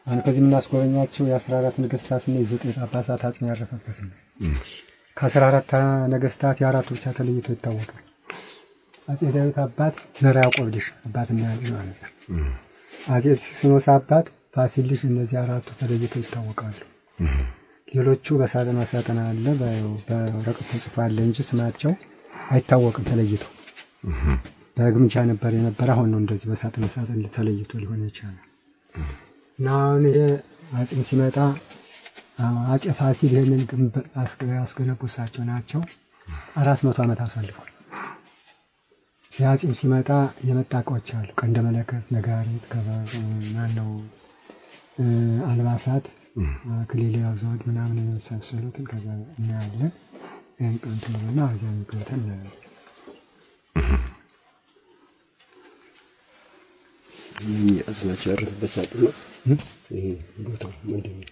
አሁን ከዚህ የምናስጎበኛቸው የ14 ነገስታትና የ9 ጳጳሳት አጽም ያረፈበት ነው። ከ14 ነገስታት የአራቱ ብቻ ተለይቶ ይታወቃል። አጼ ዳዊት አባት ዘርዓ ያዕቆብ ልጅ አባትና ልጅ ማለት ነው። አጼ ሲኖስ አባት ፋሲል ልጅ፣ እነዚህ አራቱ ተለይቶ ይታወቃሉ። ሌሎቹ በሳጥን ማሳጠን አለ በወረቀት ተጽፏል እንጂ ስማቸው አይታወቅም ተለይቶ። በግምጃ ነበር የነበረ፣ አሁን ነው እንደዚህ በሳጥን ማሳጠን ተለይቶ ሊሆን ይችላል። እና አሁን ይሄ አጽም ሲመጣ አጼ ፋሲል ይሄንን ግንብ ያስገነቡ እሳቸው ናቸው። 400 ዓመት አሳልፏል። የአጽም ሲመጣ የመጣ እቃዎች አሉ። ቀንደ መለከት፣ ነጋሪት፣ ማነው አልባሳት፣ ክሊል ዘውድ ምናምን የመሳሰሉትን ከዛ እናያለን። ይህን ቀንትን ነውና እዚያን ቀንትን አጽማቸው ያረፈበት ሳጥን ነው። ይሄ ቦታው ምንድን ነው?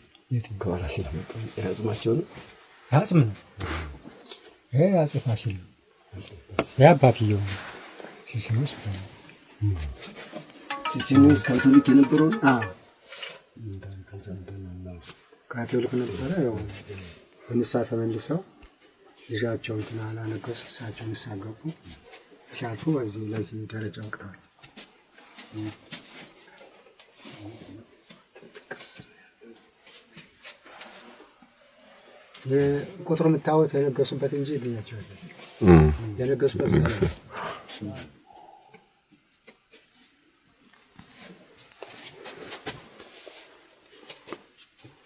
ከኋላ ሲመጣ የአጽማቸው ነው። አጽም ነው። ይሄ አጼ ፋሲል ነው። የአባትየው ነው። ሲሲኒስ ካቶሊክ የነበረው ካቶሊክ ነበረ። ያው በንስሐ ተመልሰው ልጃቸው እንትን አላነገሱ፣ እሳቸው ንስሐ ገቡ። ሲያልፉ በዚህ ለዚህ ደረጃ ወቅተዋል። ቁጥሩ የምታወት የነገሱበት እንጂ ይገኛቸዋል። የነገሱበት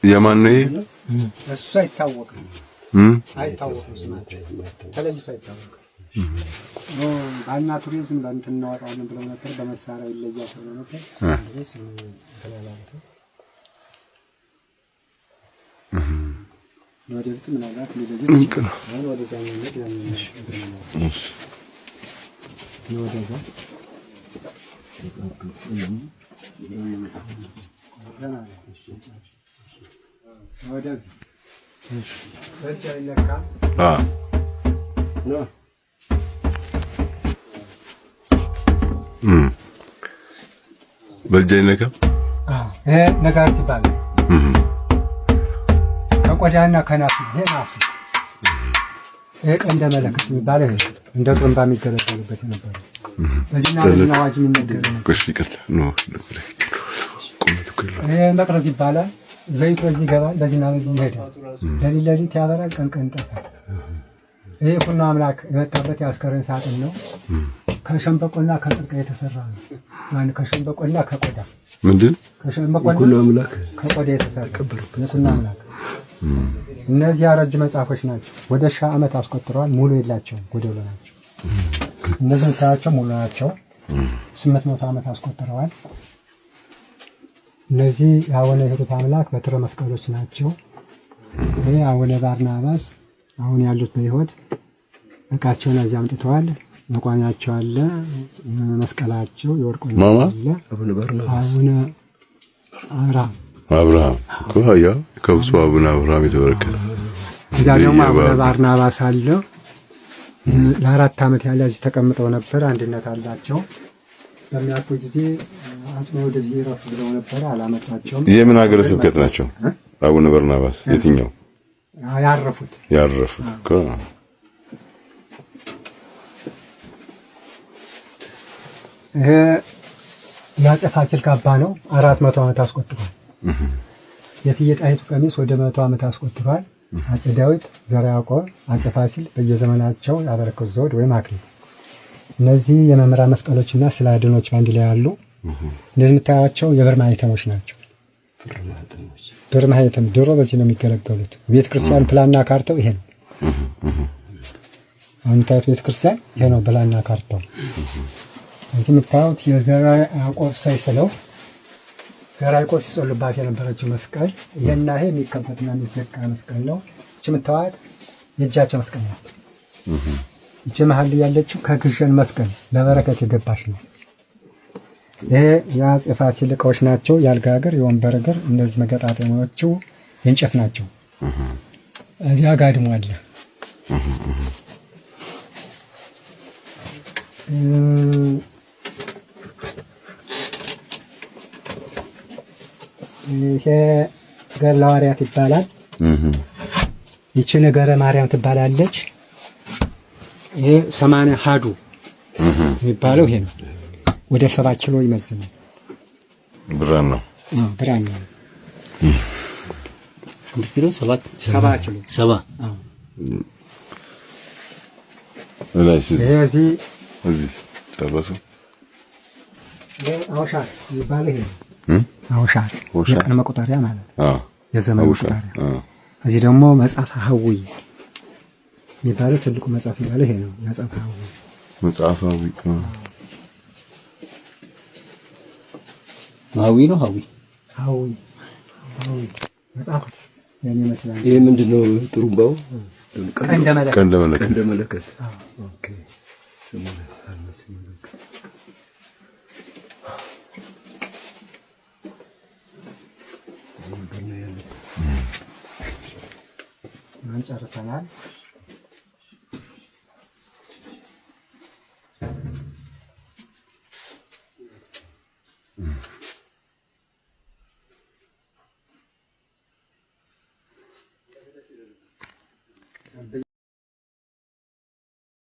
የማን ነው? እሱ አይታወቅም። አይታወቅም። ስማቸው ተለይቶ አይታወቅም። ባና ቱሪዝም በእንትን እናወጣዋለን ብለው ነበር። በመሳሪያ ይለያል ብለው ነበር። ወደፊት ምናልባት ሊለይ ነው። ወደዛኛው ነው ወደዚህ በእጅ አይነካም። በእጅ አይነካም። ይሄ ነጋሪት ይባላል። ከቆዳና ከናስ ይሄ ናስ። ይሄ ቀንደ መለከት የሚባለው ይሄ እንደ ጥንባ የሚገለገሉበት ነበር። በዚህና በዚህና አዋጅ የሚነገር ነው። ይቅርታ ነው። ይሄ መቅረዝ ይባላል። ዘይት በዚህ ይገባል፣ በዚህና በዚህ ይሄዳል። ለሊት ያበራል፣ ቀን ይጠፋል። ይሄ ሁሉ አምላክ የመጣበት የአስከሬን ሳጥን ነው። ከሸንበቆና ከጥርቅ የተሰራ ነው። ማን ከሸንበቆና ከቆዳ ምንድን ከሸንበቆና አምላክ ከቆዳ የተሰራ የኩና አምላክ። እነዚህ ያረጁ መጽሐፎች ናቸው። ወደ 1000 ዓመት አስቆጥረዋል። ሙሉ የላቸውም፣ ጎደሎ ናቸው። እነዚህ ታያቸው ሙሉ ናቸው። 800 ዓመት አስቆጥረዋል። እነዚህ የአቡነ ሂሩት አምላክ በትረ መስቀሎች ናቸው። ይሄ አቡነ ባርናባስ አሁን ያሉት በሕይወት እቃቸውን እዚህ አምጥተዋል። መቋሚያቸው አለ፣ መስቀላቸው የወርቅ አለ። አቡነ ባርናባስ አብርሃም ኮያ ከብፁ አቡነ አብርሃም የተበረከተ እዚያ ደግሞ አቡነ ባርናባስ አለ። ለ4 ዓመት ያህል እዚህ ተቀምጠው ነበር። አንድነት አላቸው። በሚያልፉ ጊዜ አጽመ ወደዚህ ይረፍ ብለው ነበር፣ አላመጣቸውም። የምን ሀገረ ስብከት ናቸው አቡነ ባርናባስ? የትኛው ያረፉት እኮ ይሄ የአፄ ፋሲል ካባ ነው። 400 ዓመት አስቆጥሯል። የእቴጌ ጣይቱ ቀሚስ ወደ 100 ዓመት አስቆጥሯል። አፄ ዳዊት፣ ዘርዓ ያዕቆብ፣ አፄ ፋሲል በየዘመናቸው ያበረከቱ ዘውድ ወይም አክሊል። እነዚህ የመምህራን መስቀሎችና ስላድኖች አንድ ላይ ያሉ። እንደዚህ የምታያቸው የብር ማህተሞች ናቸው። ብር ማህተም ድሮ በዚህ ነው የሚገለገሉት። ቤተ ክርስቲያን ፕላንና ካርታው ይሄ ነው። አሁን ታዩት ቤተ ክርስቲያን ይሄ ነው ፕላንና ካርታው። እዚህ የምታዩት የዘርዓ ያዕቆብ ሰይፍ ነው። ዘርዓ ያዕቆብ ሲጾልባት የነበረችው መስቀል ይሄና ይሄ የሚከፈትና የሚዘጋ መስቀል ነው። እቺ የምታዩት የእጃቸው መስቀል ነው። እቺ መሀል ያለችው ከግሸን መስቀል ለበረከት የገባች ነው። ይሄ የአፄ ፋሲል እቃዎች ናቸው። የአልጋ እግር፣ የወንበር እግር፣ እነዚህ መገጣጠሚያዎቹ የእንጨት ናቸው። እዚያ ጋድሞ አለ። ይሄ ገድለ ሐዋርያት ይባላል። ይቺ ነገረ ማርያም ትባላለች። ይሄ 80 አሐዱ የሚባለው ይሄ ነው። ወደ 7 ኪሎ ይመዝናል። ብራን ነው። ብራን ነው። ስንት ኪሎ? 7 ኪሎ 7 እዚህ ጨረሱ። አውሻር የሚባለው ይሄ ነው። አውሻር የቀን መቁጠሪያ ማለት ነው። የዘመን መቁጠሪያ። እዚህ ደግሞ መጽሐፈ ሐዊ የሚባለው ትልቁ መጽሐፍ የሚባለው ይሄ ነው። መጽሐፈ ሐዊ ሐዊ ነው። ሐዊ መጽሐፍ ያን ይመስላል። ይሄ ምንድነው? ጥሩምባው ቀንደ መለከት። ኦኬ ጨርሰናል።